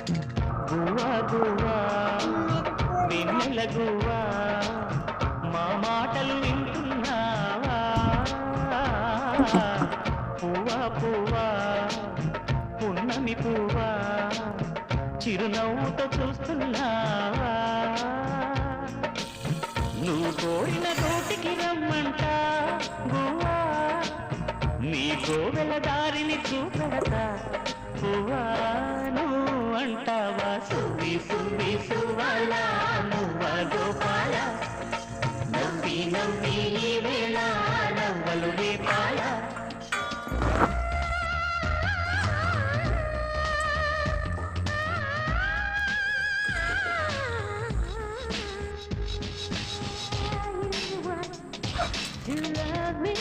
గువ్వా గువ్వా వెన్నెల గువ్వా మా మాటలు వింటున్నావా పువ్వా పువ్వా పున్నమి పువ్వా చిరునవ్వుతో చూస్తున్నావా నువ్వు కోరిన కోటికి రమ్మంట గువ్వా నీ గోవెల దారిని చూపెడతా పువ్వా నువ్వు అంటావా సువ్వి సువ్వి సువ్వాల నువ్వా గోపాల నవ్వి నవ్వి ఈ వేళ నవ్వలు రేపాల You love me